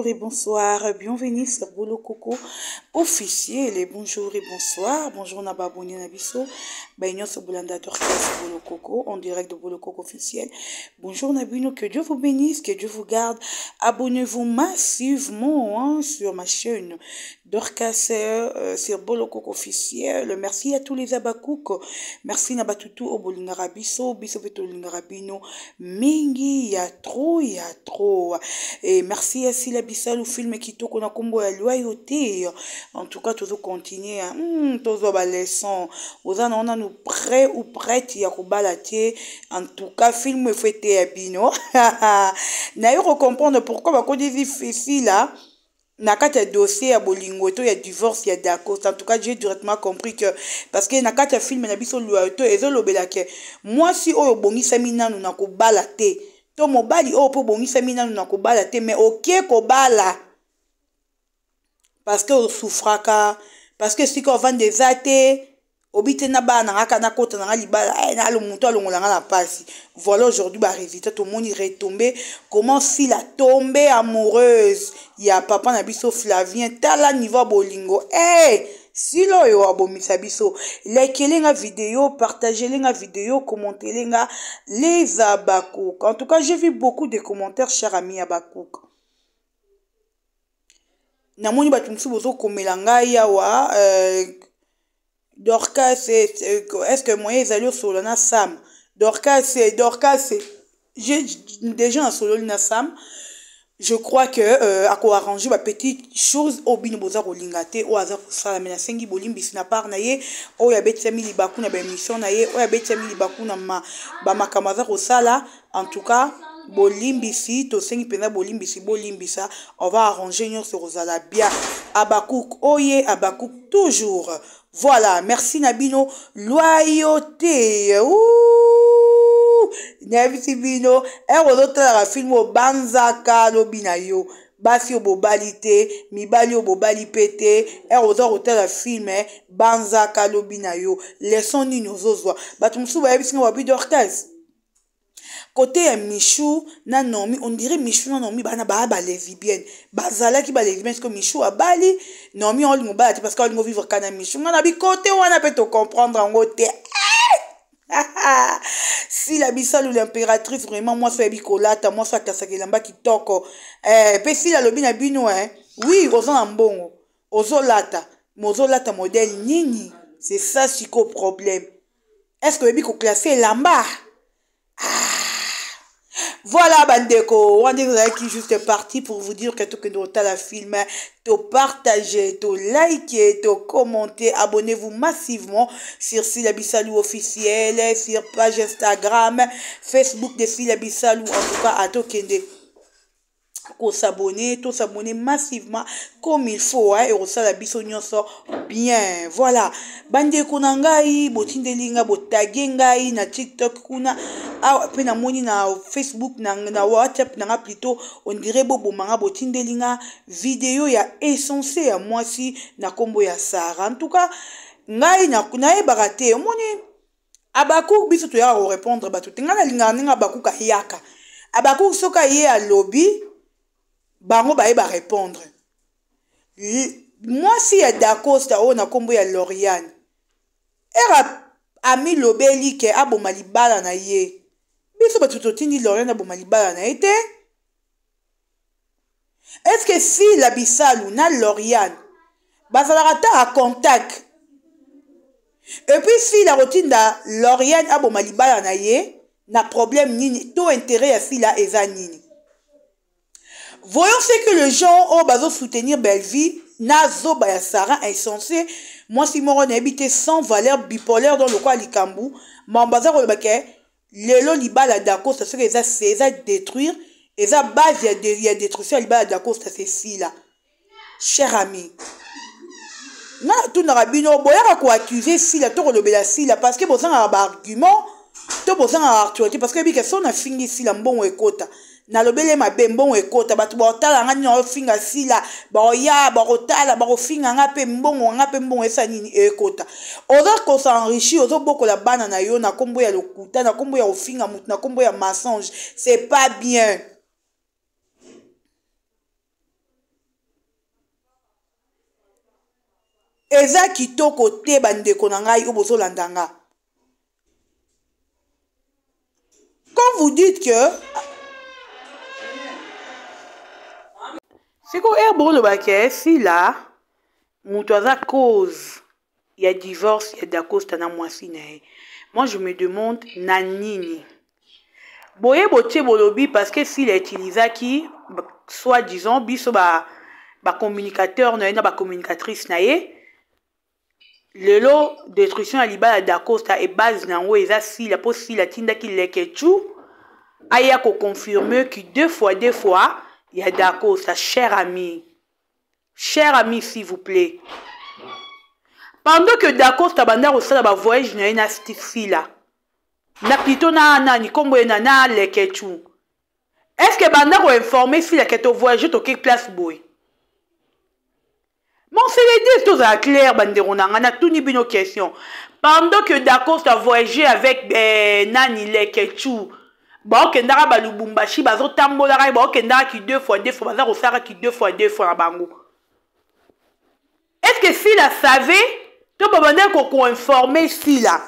bonjour et bonsoir. Bienvenue sur Bolo Coco officiel. Et bonjour et bonsoir. Bonjour Nababoni Nabiso. Baignon sur Bolanda Dorcas Bolo Coco en direct de Bolo Coco officiel. Bonjour Nabino, que Dieu vous bénisse, que Dieu vous garde. Abonnez-vous massivement sur ma chaîne Dorcas sur Bolo Coco officiel. Merci à tous les abakouk. Merci Nabatutu au Bolingarabiso, Biso Beto Lingarabino. Mingi, il y a trop, il y a trop. Et merci à Sila Bissal au film qui tourne qu'on a combo la loyauté. En tout cas, toujours continuer. Toujours la leçon. On a nous prêts ou prêtes à kubalater. En tout cas, film fêté à Bino. N'a comprendre pourquoi on dit ici là. Nakata dossier à bolingo to ya divorce ya d'accord. En tout cas j'ai directement compris que parce que nakata film na biso loyauté ezolobela ke moi si oyo bongisa minanu na kobala te to mobali oyo po bongisa minanu na kobala te mais ok kobala parce que o souffraka parce que si ko vend des athées obite na bana ngaka na kota na libala na lo muto alongola la passe. Voilà aujourd'hui ba résultat tout le monde retombé comment s'il a tombé amoureuse ya papa na biso Flavien tala niveau bolingo si lo yo abomisa biso likez la vidéo, partagez la vidéo, commentez la les abakouk. En tout cas j'ai vu beaucoup de commentaires chers amis abakouk na moni batumsu bozo komela yawa Dorcas, est-ce que moi, ils allaient solo na Sam? Dorcas, j'ai déjà un solo na Sam. Je crois que, à quoi arranger ma petite chose, au bin boza rolingate, au hasard pour ça, la menacengi bolim bis na par naye, au ya beti mi libaku na mission naye, au ya beti mi libaku na ma kamaza rosala, en tout cas, bolimbisi, to sengi pena bolimbisi, bolimbisa, on va arranger nous sur rosala bien. Abakouk, oye, abakouk, toujours. Voilà, merci Nabino, loyauté. Ouh, Nabino, la film au Banzaka lobinayo. Basi au bobalite, mibali au bobali pété, la film Banzaka lobinayo. Laissons ni nos ozwa. Batumsu ba yebisi wabi Dorcas. Côté Michou, na Nomi, on dirait Michou na Nomi, ba lesbienne. Bazala qui ba lesbienne, parce que Michou a bali, Nomi on lui bali, parce qu'on lui vivre kana Michou. On a bi côté, on a peut te comprendre en côté. Si la bissale ou l'impératrice, vraiment, moi, c'est Bicolata, moi, c'est Kasakelamba qui toko. Puis si la lobby na bino, oui, ozo ambongo, ozo lata, mozo lata modèle nini. C'est ça, chico problème. Est-ce que le bico classé lamba? Voilà, Bandeko, on est qui juste parti pour vous dire que tout que nous la film, to partager, to liker, to commenter, abonnez-vous massivement sur Sila Bissalou officiel, sur page Instagram, Facebook de Sila Bissalou, en tout cas à Tokende. Qu'on s'abonner, tout s'abonner massivement comme il faut, et on s'en sort bien. Voilà. Bande kunangai, botindelinga, botagengai, na TikTok kuna, après na moni na Facebook, na WhatsApp, na plutôt, on dirait bobo manga botindelinga, vidéo ya essentiel à moi si, na kombo ya Sarah. En tout cas, ngai na kunae barate, moni, abakou biso to ya répondre, batu, tengana linga ninga abakou ka yaka. Abakou soka ye à lobby, bango ba répondre. Moi si ya Dacosta o na kombo ya Lauriane era ami lobeli ke aboma libala na ye biso batutotindi Lauriane aboma libala na ete. Est-ce que si la Bissalou na Lauriane bazalaka ta à contact et puis si la routine da Lauriane aboma libala na ye na problème nini to intérêt ya si la eza nini. Voyons ce que les gens ont besoin de soutenir Belleville, Nazo Bayasara insensé. Moi, si mon habité sans valeur bipolaire dans le coin Likambu, mon bazar au baquet, l'élo libala d'accord, c'est ce que ça détruire, et ça base, il y a détruire libala d'accord, c'est si là. Cher ami, non, tout n'a rabino, boya quoi accuser si la tour le bela si là, parce que vous avez un argument, tout vous avez un actualité, parce que son a fini si la bon écoute. Na lobele ma bembon ekota batu ba otala nga nyo finga sila ba oya ba otala ba ofinga nga pe mbongo esa nini ekota oza ko s'enrichir ozo boko la bana na yo na kombo ya lokuta na kombo ya ofinga mutu na kombo ya mensonge c'est pas bien. eza kitoko te bandeko na ngai oyo bozolanda nga. Quand vous dites que c'est quoi herbo le baké si là mutu aza cause il y a divorce, il y a d'Acosta na mwasi na ye. Moi je me demande na nini boye botie bolobi parce que s'il a utilisé qui soit disons biso ba communicateur na ba communicatrice na ye lelo destruction ya libala d'Acosta et base nango eza si la po si la tinda ki lekechu aya ko confirmer que deux fois il y a d'Acosta. Cher ami s'il vous plaît, pendant que d'Acosta banda au sala ba voyage na ina stifi là na plutôt na ni kombo na lekechu, est-ce que banda ko informer si la keto voyage to quelque place boy. Bon, c'est les 10 choses à clair, bandero na ngana tout ni bino question. Pendant que d'Acosta voyageait avec nani lekechu, ba okendaka ba Lubumbashi bazo tambola ka ba okendaka ki deux fois baza ko sara ki deux fois na bango. Est-ce que si la savait, to babanda ko informer si la.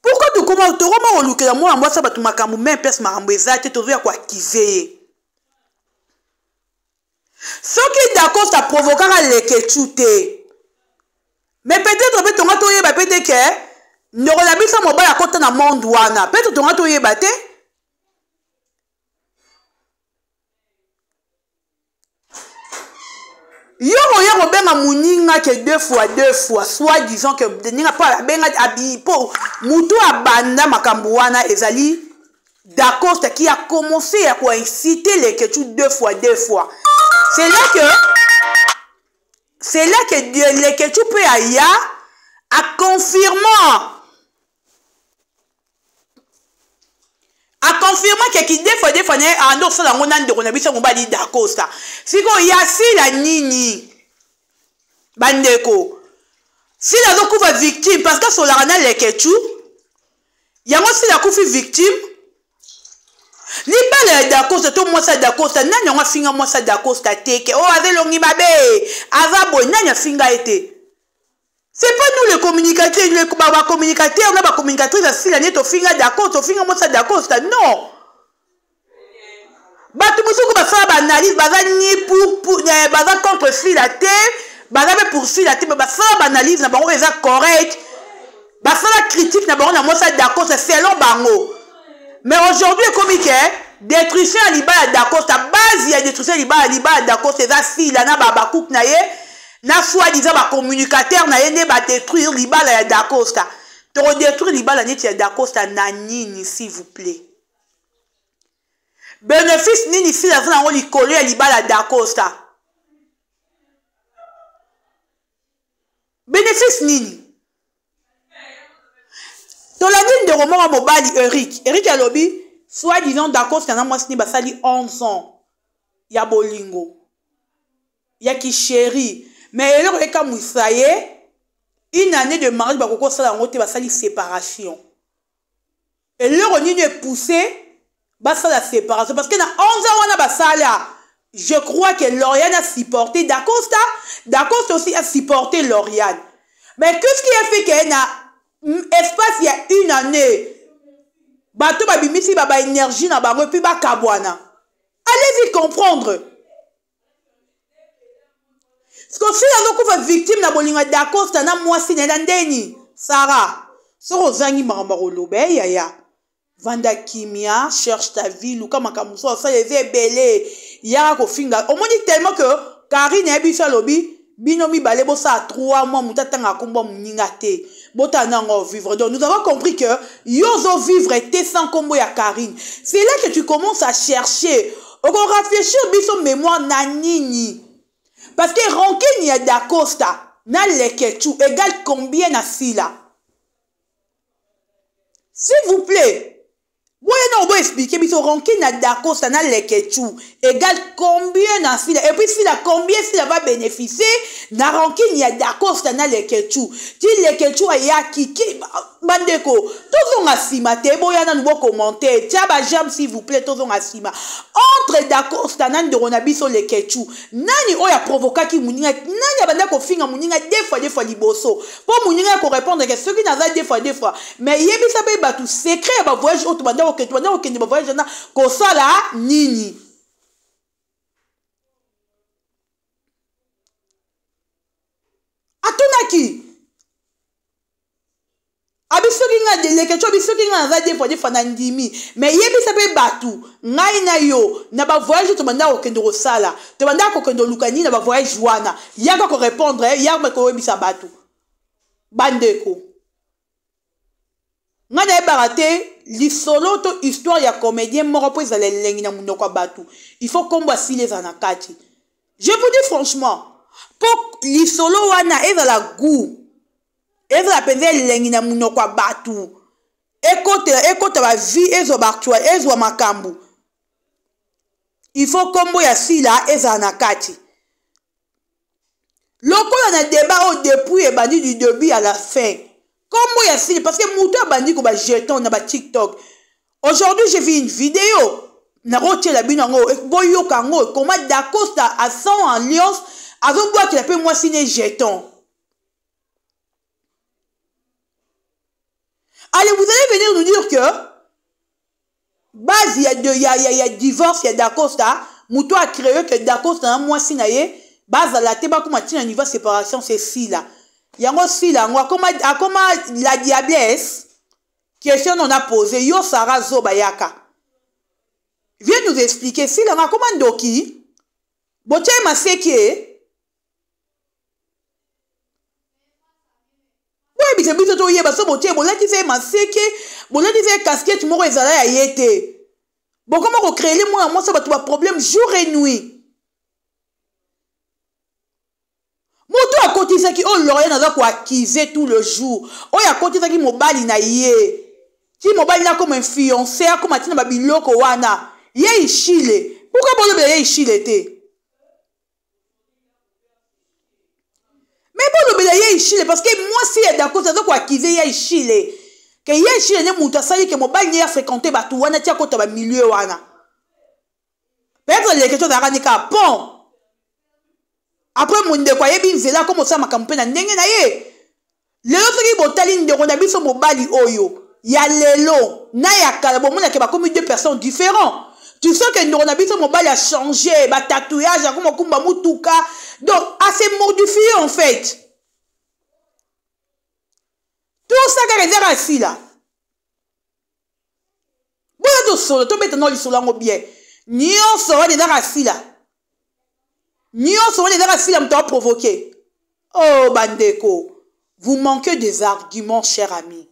Pourquoi tu comment to comment olukela moi ça ba tu makambu même pèse makambu ezate to via ko activer. Ce qui d'accord ça provoquera les kechuté. Mais peut-être que ton gâteau yeba peut-être que ne relabi ça mobile à côté na monde wana. Peut-être ton gâteau yeba te. Yo benga muninga que deux fois soit disons que ninga pas benga abi po mutu abanda makambu wana ezali d'accord qui a commencé à inciter les kechu deux fois. C'est là que les kechu peut aya à confirmer que qui des fois né ando ça la ngona ndeko na biso ngobali d'accord ça siko ya si la nini bandeko si la zo kufa victime parce que sur la rana les kechu yango si la kufi victime ni bale d'accord c'est tout moi ça d'accord ça nanya nga finga moi ça d'accord ça teke oh azelongi mabe azabo nanya finga été. C'est pas nous les communicateurs, les communicateurs, on a pas communicatrice si la net au finger d'accord, au finger moi ça d'accord, ça non. Bah tout le monde va faire analyse, bah ni pour bah contre si la terre, bah pour si la terre, bah faire analyse, na bango est correct, bah faire la critique, na bango na moi ça d'accord, c'est selon bango. Mais aujourd'hui comme il est détruction à libala d'accord, sa base il y a détruction à libala d'accord, c'est ça si la na ba cook na ye. Na soit disant ba communicateur na yene ba détruire libala ya d'Acosta. To détruire libala neti ya d'Acosta na nini s'il vous plaît. Bénéfice nini si la zona ngoli collé ya libala d'Acosta. Bénéfice nini. To la ligne de roman mobile Eric alobi soit disant d'Acosta na moi sini basali 11 ans. Ya bolingo. Ya ki chéri. Mais elle aurait comme une année de mariage, bah pourquoi ça la route va salir séparation. Et leur on est poussé, bah ça la séparation parce que dans 11 ans on a bah ça là. Je crois que Lauriane a supporté D'Acosta aussi a supporté Lauriane. Mais qu'est-ce qui a fait qu'il y a espace il y a une année, bah tout bah bimisi bah énergie na bah puis bah kabwana. Allez-y comprendre. Parce que si la victime na bolinga d'Acosta na mwasi na ndeni Sarah soro zangi marambaro lobe ya vanda kimia cherche ta vie luka makamuso ça les belé ya ko finga on dit tellement que Karine et biso lobi binomi balebo ça 3 mois mutatanga kombo muninga te botana ngo vivre. Donc nous avons compris que yozo vivre était sans kombo ya Karine. C'est là que tu commences à chercher on réfléchir biso mémoire na nini. Parce que rancune y a d'Acosta, na lekechu égale combien na sila? S'il vous plaît, vous pouvez nous expliquer, mais rancune y a d'Acosta, na lekechu égale combien na sila? Et puis sila combien sila va bénéficier? Na rancune y a d'Acosta, na lekechu. Si lekechu a ya kiki, bandeko tozonga sima te boya na nouveau commentaire tia ba jambe s'il vous plaît tozonga sima entre d'Acosta nani de ronabiso le kechu nani oya provokaki muninga nani abanda ko finga muninga des fois liboso pour muninga ko répondre que ceux qui naza des fois mais yebisa pe batu secret ba voyage auto banda ko kende ba voyage na ko sala nini atunaki abisoki nga delekecho bisoki nga naza des fois na ndimi mais yebisa pe batu ngai na yo na ba voyage to banda ko kende ko sala to banda ko kende lukani na ba voyage wana yaka ko répondre yaka ko yebisa batu bandeko nga na barate lisolo to histoire ya comédien moko po ezala lengi na munoko batu il faut komba sile za nakati je vous dis franchement pour lisolo wana ezala goût ezala penza lengi na munoko batu ekota ba vie ezo ba actuel ezo makambu il faut kombo ya sila ezala nakati lokola na débat au depuis et bandi du début à la fin kombo ya sila parce que muto bandi ko ba jeton na ba TikTok aujourd'hui j'ai vu une vidéo na rotie la binango boyo kango comment d'Acosta à 100 en alliance avant boire qu'il appelle moi signer jeton. Allez, vous allez venir nous dire que base il y a divorce, il y a d'Acosta, Mouto a créé que d'Acosta moi signé base à la teba comme un niveau séparation c'est si là. Il y a aussi là comment la diablesse question on a posé yo Sarah Zobayaka. Viens nous expliquer si là comment doki boche maseke oui, mais c'est tout yeba so botie bola ti fait maseke bola ti fait casquette moko ezala ya yete bon comment ko créer moi ça va tout problème jour et nuit moto a kotisa ki oh l'oreille na ko acquiser tout le jour oh ya kotisa ki mobali na ye ti mobali na comme influenceur comme atina babiloko wana ye ishile pourquoi bolo be ye ishile te mais bon, le Chile parce que moi si d'accord ça doit quoi acquiser ya Chile que ya Chile ne muta sali que mobile ne a fréquenté batu wana tia ko ba milieu wana peut-être les questions d'aranika pont après mon de quoi yebi nzela comme ça makampe na ndenge na ye lelo soki botali ndeko na biso mobali oyo ya lelo na ya kala bomona ke ba comme deux personnes différentes. Tu sais que nous avons mobile a changé, ba tatouage, comme kumba mutuka. Donc, assez modifié en fait. Tout ça qui est réservé ici là. Bon, tout solo, tout maintenant le solo bien. Nyon sera des ici là. Nyon sera des ici là, m't'a provoqué. Oh, bandeko, vous manquez des arguments, cher ami.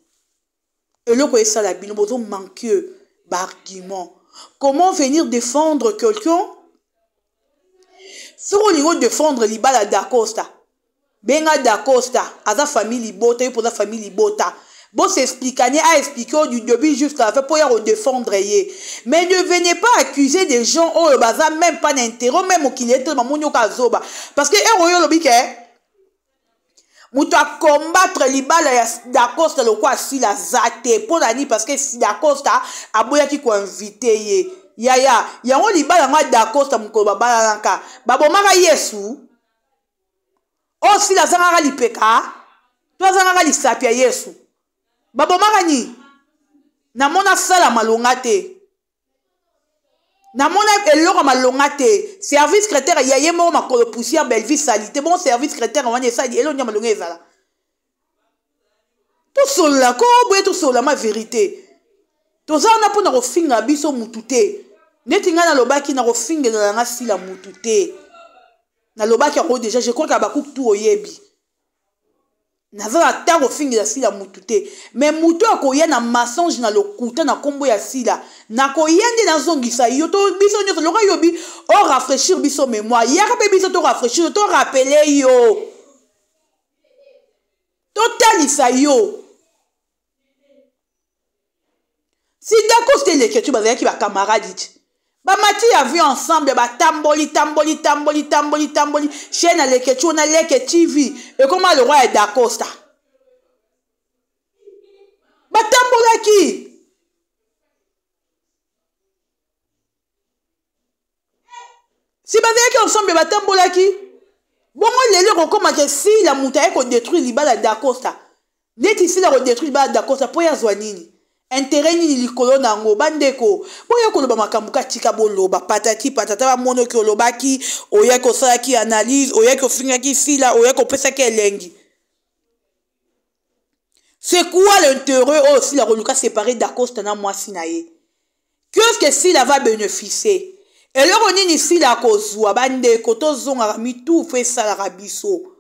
Et le quoi ça la bino, vous manquez d'arguments. Comment venir défendre quelqu'un? Si on veut défendre l'ibala d'Acosta, benga d'Acosta, à sa famille libota, pour sa famille libota. Bon, c'est expliqué, à expliquer du début jusqu'à la fin pour y défendre. Mais ne venez pas accuser des gens, oh, baza, même pas d'intérêt, même au qu'il est, parce que, Mouto a combattre l'ibala d'Acosta le quoi si la zate pour la ni parce que si d'Acosta a boya qui ko invité ye ya on libala nga d'Acosta mko babala lanka babo maka Yesu o si la zanga lipeka to zanga li sapia Yesu babo maka ni na mona sala malonga te na mona eloko malonga te service secrétaire ya yemo makolo poussière Belleville salité bon service secrétaire on ça elo nya malonga ezala tout cela ko boye tout cela ma vérité to za na pona ko finga biso mutute netinga na lobaki na ko finga na nga sila mutute na lobaki ko déjà je crois que ba coupe tout oyebi nazala tango fingira sila mutute mais mutu akoya na mensonge na lokuta na kombo ya sila na koyende na zongisa yo to biso nyoso loka yobi o rafraîchir biso mémoire yaka pe biso to rafraîchir to rappeler yo to talisa yo si d'accord c'était les que tu bazaki ki ba camarade ba mati avion ensemble ba tamboli chaîne à l'équetou na leke TV et comment le roi est d'Acosta Si bazalaki ensemble batambolaki bongo lelo kokomaka sila mutu aye kodétruire libala dacosta neti sila kodétruire libala dacosta mpo yazwa nini intérêt nini likolo nango bandeko boya koloba makambo katika boloba patati patata bamonoki olobaki oyaki osalaki analyse oyaki ofingaki sila oyaki opesaki elengi. C'est quoi l'intérêt aussi la reluka séparé d'Acosta na mwasi na ye? Qu'est-ce que Sila va bénéficier? Et là on dit Sila kozwa bande koto zonga mi tout fait ça la rabiso.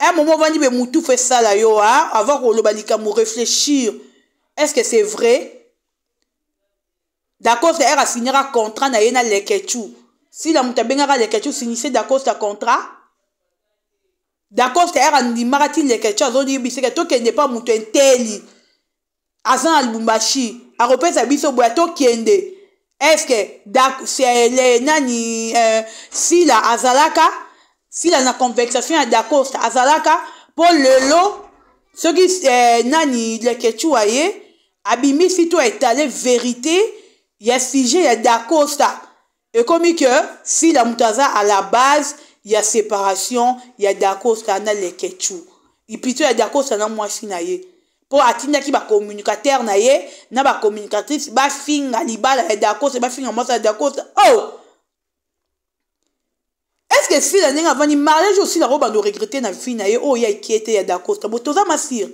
Un moment vandi be mutu fait ça la yo hein avant que le balika mo réfléchir. Est-ce que c'est vrai? D'Acosta era signera contrat na ye na lekechu. Sila mutabengara lekechu signer d'Acosta contrat. D'accord, c'est un marati les quelque chose. On dit que toi qui n'est pas mon teli. Azan al-Bumbashi. A repère sa biso boato kiende. Est-ce que c'est les nani si la azalaka si la conversation à Dacosta azalaka pour le lot ce qui nani les quelque chose abimi si toi étalé vérité il y a sujet à Dacosta et comme que si la mutaza à la base il y a séparation, il y a Dacosta na le ketchou. Et puis il y a Dacosta na mwasi na ye. Pour atinda ki ba communicateur na ye, na ba communicatrice ba finga libala ya Dacosta, ba finga mwasi ya Dacosta. Oh! Est-ce que si la nenga vani mariage aussi la roba de regretter na vie na ye, oh ya inquiété ya Dacosta. Bo toza masir.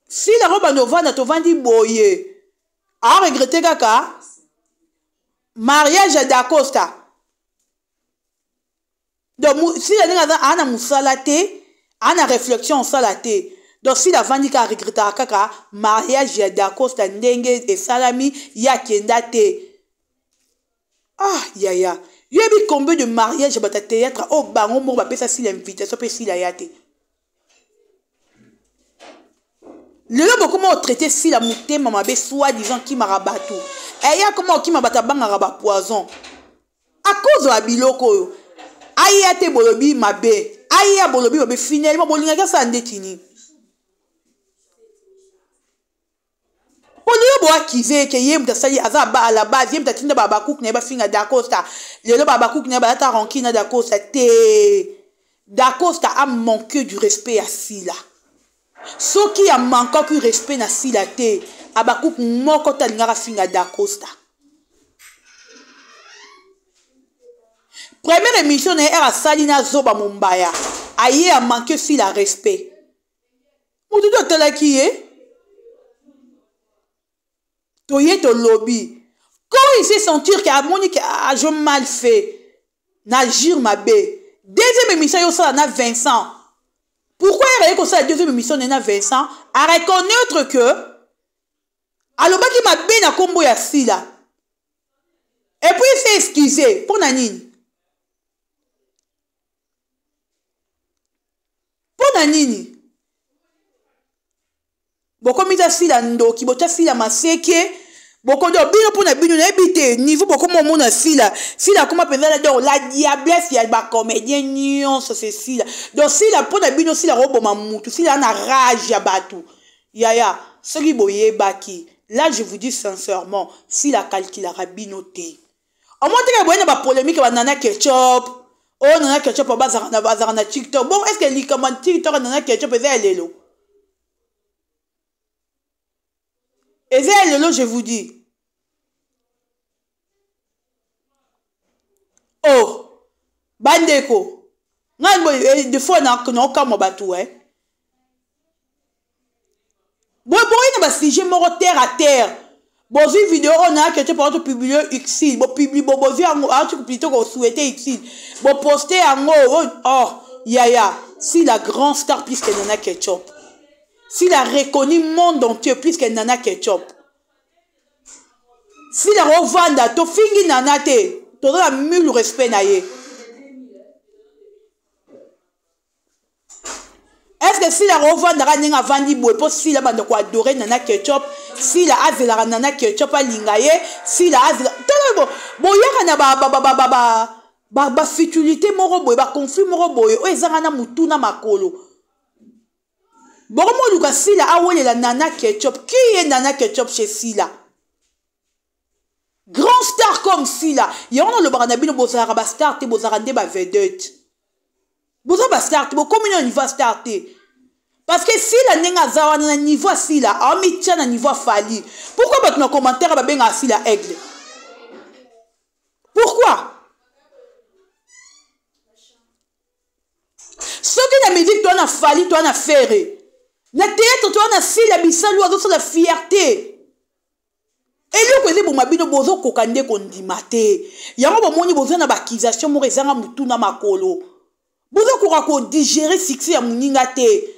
Si la roba no vana to vandi boye, a regretter kaka mariage d'Acosta. Donc, si la nègre a une moussalate, a une réflexion salate. Donc, si la vandika regretta kaka, mariage d'Acosta, ndenge et salami, ya kendate. Ah, ya. Il y a combien de mariages à théâtre? Oh, bah, on m'a fait ça si l'invitation, peut si la yate. Le lobo comment traiter si la mouté m'a bé soi-disant qui m'a rabattu. Et y a comment qui m'a battu banga rabat poison. À cause de la biloko. Aïe te bolobi ma bé. Aïe bolobi ma bé finalement bolinga ça ndetini. Bolobi bo akize ke yem da sali azaba à la base yem da tinda baba cook ne ba finga d'Acosta. Le baba cook ne ba ta rankina d'Acosta te. D'Acosta a manqué du respect à Sila. Ce qui a manqué du respect na Sila te, abakouk moko talingara finga d'Acosta. Première émission era Salina Zoba Mumbaya. Aïe a manqué Sila respect. Moutou do telaki toye to lobby. Quand il s'est senti qu'à Monique a je mal fait, n'agir ma bé. Deuxième émission yo ça na Vincent. Pourquoi il y a la deuxième émission de Vincent à reconnaître que alors qui m'a bien à combo ya Sila et puis il s'est excusé pour Nanini boko mita Sila ndoki bota Sila maseke boko do bino pour na bino na ebité niveau boko mo na Sila comment penza la diablesse ya ba comédien nion c'est Sila donc Sila pour na bino Sila robo mamutu Sila na rage ya batu yaya ce qui boye baki là je vous dis sincèrement Sila calculera bino te au moins que boye na ba polémique ba nana ketchup oh nana ketchup ba bazara na TikTok bon est-ce que li comment TikTok nana ketchup eza lelo eza lelo je vous dis. Oh, bandeko. Des fois, on a comme batou, hein. Bon, il y a un sujet mort terre à terre. Bon, une vidéo, on a que tu peux publier X. Bon, publier, bon, tu plutôt qu'on souhaitait X. Bon, poster en haut. Oh, ya. Si la grande star, plus que Nana Ketchup. Si la reconnu monde entier, plus que Nana Ketchup. Si la revanda, to fingi Nana te. Tu as le respect naïe. Est-ce que si la revendra n'a vendu pour si la bande quoi adorer Nana Ketchup, si la azela Nana Ketchup a lingaye, si la azela bon y'a ba futilité moro boy ba conflit moro boy o ezanga mutu na makolo. Bon mo luka si la awole la Nana Ketchup, qui est Nana Ketchup chez Sila? Grand star comme Sila. Il y a le baranabino bozara ba star te bozara nde ba vedette. Bozara ba star te bo combien on va starter. Parce que Sila nenga zawa na niveau Sila, a mi tia na niveau Fali. Pourquoi ba na commentaire ba benga Sila aigle? Pourquoi? Ce qui na musique toi na Fali, toi na Ferré. Na théâtre toi na Sila bisalu azo la fierté. Et le côté pour ma bino bozo kokande kondimate. Yango bomoni bozo na bakisation mo rezanga mutu na makolo. Bozo ko digérer succès ya muninga te.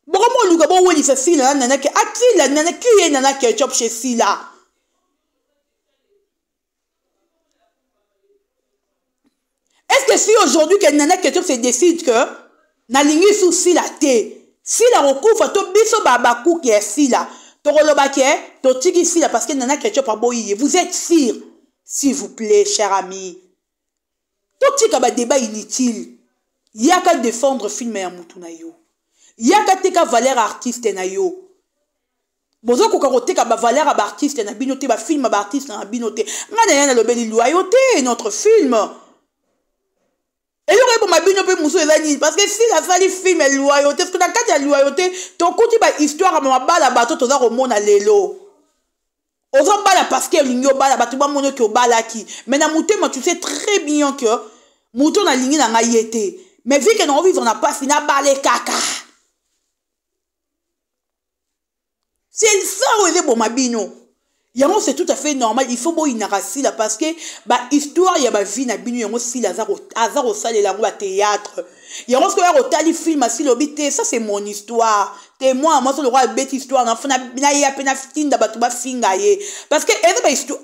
Bokomo luka bo weli sa Sila nana ke akila nana ki nana ketchup chez Sila. Est-ce que si aujourd'hui que nana ketchup se décide que na lingi sous Sila te, Sila recouvre to biso babaku ki Sila. Parce que nana ketchup a boyi. Vous êtes sûr, s'il vous plaît, cher ami. Tout un débat inutile. Il y a qu'à défendre film et amutu na yo. Il y a qu'à valeur artiste na yo. Bozo ko karote ka valeur artiste na binoté ba film ba artiste na binoté. Ngana na lobeli loyauté notre film. Et il y aurait pour ma bino pe muso ezani parce que si la sali film est loyauté parce que dans cas de loyauté ton côté ba histoire à ma bala bato to za romona lelo ozo bala parce que lingo bala bato ba mono ki obala ki mais na mutema tu sais très bien que muto na lingi na ngayete mais vu que non vivre na pas fina balé kaka c'est ça osé pour ma bino. Yango c'est tout à fait normal, il faut boy narasi là parce que ba histoire ya ba vie na binu yango si lazaro azaro sale la ngwa théâtre. Yango ce que ya otali film asi lobité ça c'est mon histoire. Témoin moi sur le roi bête histoire na fina ya pena fitinda batu ba finga ye parce que eza ba histoire